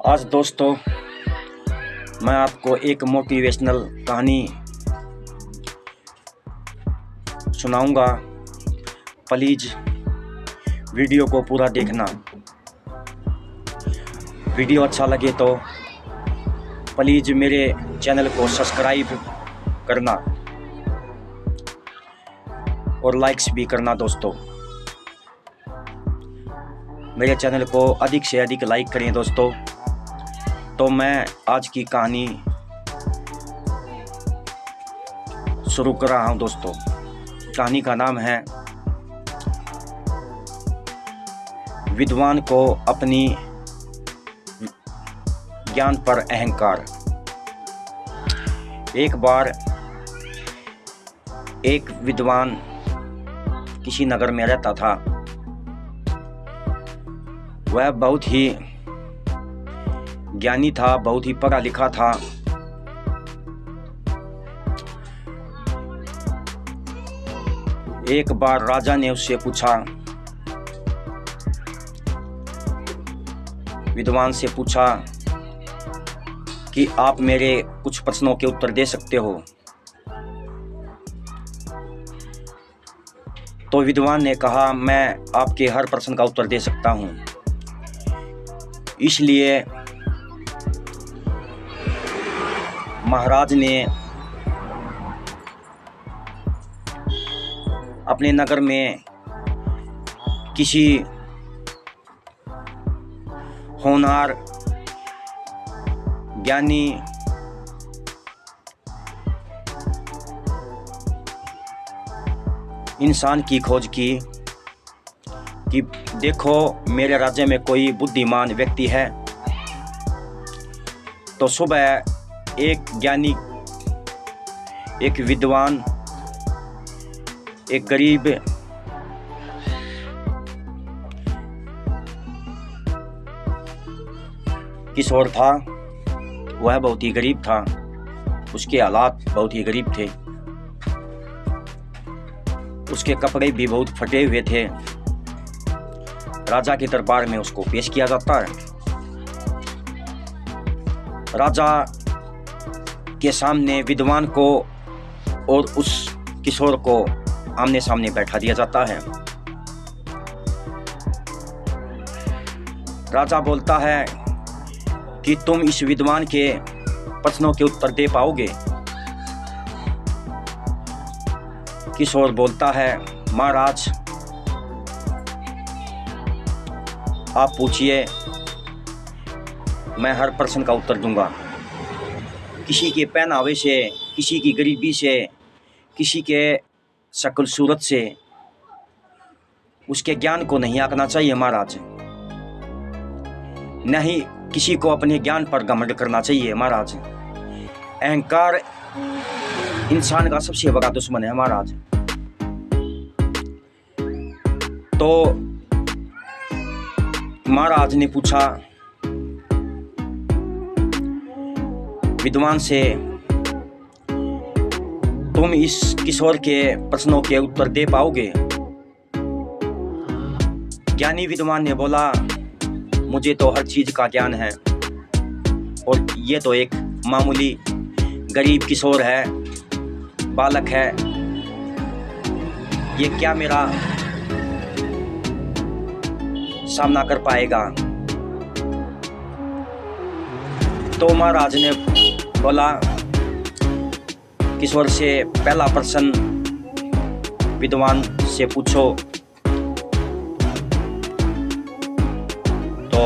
आज दोस्तों मैं आपको एक मोटिवेशनल कहानी सुनाऊंगा। प्लीज़ वीडियो को पूरा देखना। वीडियो अच्छा लगे तो प्लीज़ मेरे चैनल को सब्सक्राइब करना और लाइक्स भी करना। दोस्तों मेरे चैनल को अधिक से अधिक लाइक करें दोस्तों। तो मैं आज की कहानी शुरू कर रहा हूं दोस्तों। कहानी का नाम है विद्वान को अपनी ज्ञान पर अहंकार। एक बार एक विद्वान किसी नगर में रहता था। वह बहुत ही ज्ञानी था, बहुत ही पढ़ा लिखा था। एक बार राजा ने उससे पूछा, विद्वान से पूछा कि आप मेरे कुछ प्रश्नों के उत्तर दे सकते हो। तो विद्वान ने कहा, मैं आपके हर प्रश्न का उत्तर दे सकता हूं। इसलिए महाराज ने अपने नगर में किसी होनहार ज्ञानी इंसान की खोज की कि देखो मेरे राज्य में कोई बुद्धिमान व्यक्ति है। तो सुबह एक ज्ञानी, एक विद्वान, एक गरीब किशोर था। वह बहुत ही गरीब था, उसके हालात बहुत ही गरीब थे। उसके कपड़े भी बहुत फटे हुए थे। राजा के दरबार में उसको पेश किया जाता है। राजा के सामने विद्वान को और उस किशोर को आमने सामने बैठा दिया जाता है। राजा बोलता है कि तुम इस विद्वान के प्रश्नों के उत्तर दे पाओगे? किशोर बोलता है, महाराज आप पूछिए, मैं हर प्रश्न का उत्तर दूंगा। किसी के पहनावे से, किसी की गरीबी से, किसी के शक्ल सूरत से उसके ज्ञान को नहीं आंकना चाहिए महाराज। नहीं किसी को अपने ज्ञान पर घमंड करना चाहिए महाराज। अहंकार इंसान का सबसे बड़ा दुश्मन है महाराज। तो महाराज ने पूछा विद्वान से, तुम इस किशोर के प्रश्नों के उत्तर दे पाओगे? ज्ञानी विद्वान ने बोला, मुझे तो हर चीज का ज्ञान है और ये तो एक मामूली गरीब किशोर है, बालक है, ये क्या मेरा सामना कर पाएगा? तो महाराज ने बोला, किशोर से पहला प्रश्न विद्वान से पूछो। तो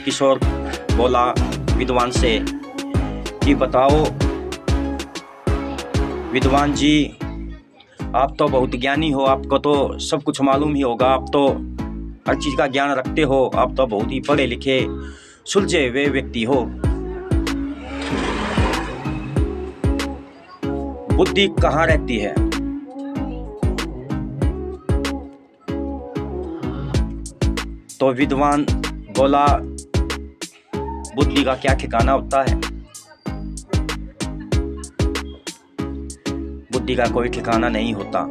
किशोर बोला विद्वान से कि बताओ विद्वान जी, आप तो बहुत ज्ञानी हो, आपको तो सब कुछ मालूम ही होगा, आप तो हर चीज का ज्ञान रखते हो, आप तो बहुत ही पढ़े लिखे सुलझे हुए व्यक्ति हो। बुद्धि कहाँ रहती है? तो विद्वान बोला, बुद्धि का क्या ठिकाना होता है? बुद्धि का कोई ठिकाना नहीं होता।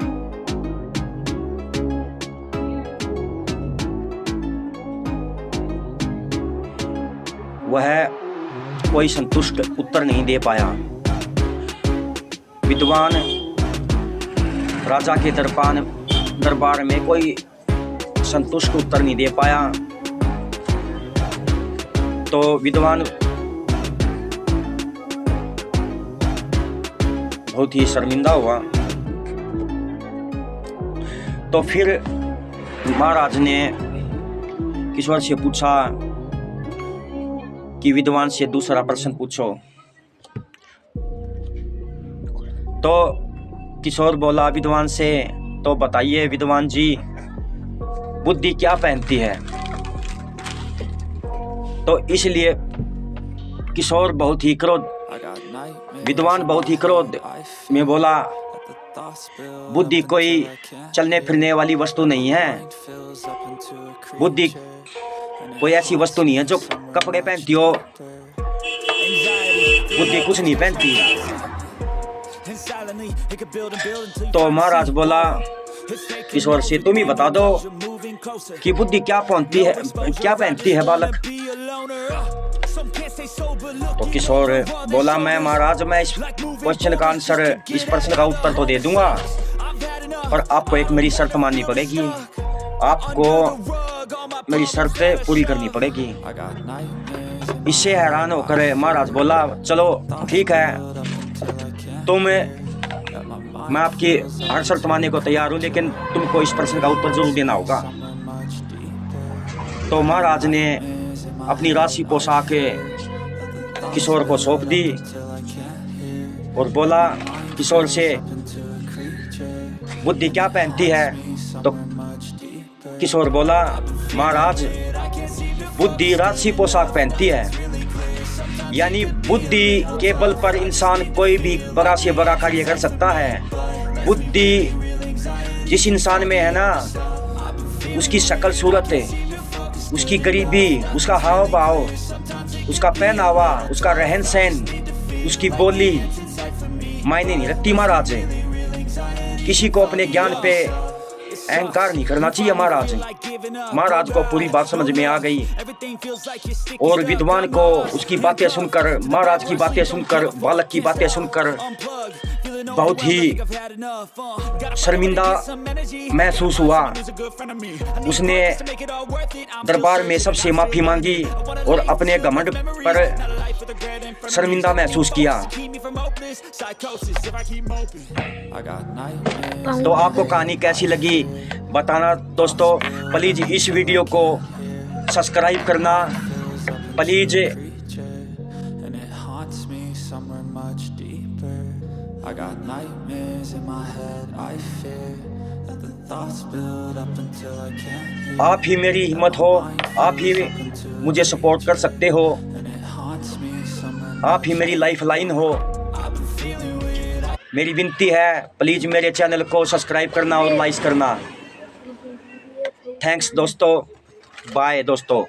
वह कोई संतुष्ट उत्तर नहीं दे पाया। विद्वान राजा के दरबार में कोई संतुष्ट उत्तर नहीं दे पाया, तो विद्वान बहुत ही शर्मिंदा हुआ। तो फिर महाराज ने किशोर से पूछा कि विद्वान से दूसरा प्रश्न पूछो। तो किशोर बोला विद्वान से, तो बताइए विद्वान जी, बुद्धि क्या पहनती है? तो इसलिए किशोर बहुत ही विद्वान बहुत ही क्रोध में बोला, बुद्धि कोई चलने फिरने वाली वस्तु नहीं है। बुद्धि कोई ऐसी वस्तु नहीं है जो कपड़े पहनती हो। बुद्धि कुछ नहीं पहनती। तो महाराज बोला किशोर से, तुम ही बता दो कि बुद्धि क्या पहनती है बालक। तो किशोर बोला, मैं महाराज, मैं इस क्वेश्चन का आंसर, इस प्रश्न का उत्तर तो दे दूंगा, पर आपको एक मेरी शर्त माननी पड़ेगी। आपको मेरी शर्त पूरी करनी पड़ेगी। इससे हैरान होकर महाराज बोला, चलो ठीक है, मैं आपकी हर शर्त मानने को तैयार हूँ, लेकिन तुमको इस प्रश्न का उत्तर जरूर देना होगा। तो महाराज ने अपनी राशि पोशाक किशोर को सौंप दी और बोला किशोर से, बुद्धि क्या पहनती है? तो किशोर बोला, महाराज, बुद्धि राशि पोशाक पहनती है। यानी बुद्धि के बल पर इंसान कोई भी बड़ा से बड़ा कार्य कर सकता है। बुद्धि जिस इंसान में है ना, उसकी शक्ल सूरत है, उसकी गरीबी, उसका हाव भाव, उसका पहनावा, उसका रहन सहन, उसकी बोली मायने नहीं रखती महाराज। किसी को अपने ज्ञान पे अहंकार नहीं करना चाहिए महाराज। महाराज को पूरी बात समझ में आ गई और विद्वान को उसकी बातें सुनकर, महाराज की बातें सुनकर, बालक की बातें सुनकर बहुत ही शर्मिंदा महसूस हुआ। उसने दरबार में सबसे माफी मांगी और अपने घमंड पर शर्मिंदा महसूस किया। तो आपको कहानी कैसी लगी बताना दोस्तों। प्लीज इस वीडियो को सब्सक्राइब करना please. I got nightmares in my head, I fear that the thoughts build up until I can't hear. आप ही मेरी हिम्मत हो, आप ही मुझे सपोर्ट कर सकते हो, आप ही मेरी लाइफ लाइन हो। मेरी विनती है, प्लीज मेरे चैनल को सब्सक्राइब करना और लाइक करना। थैंक्स दोस्तों, बाय दोस्तों।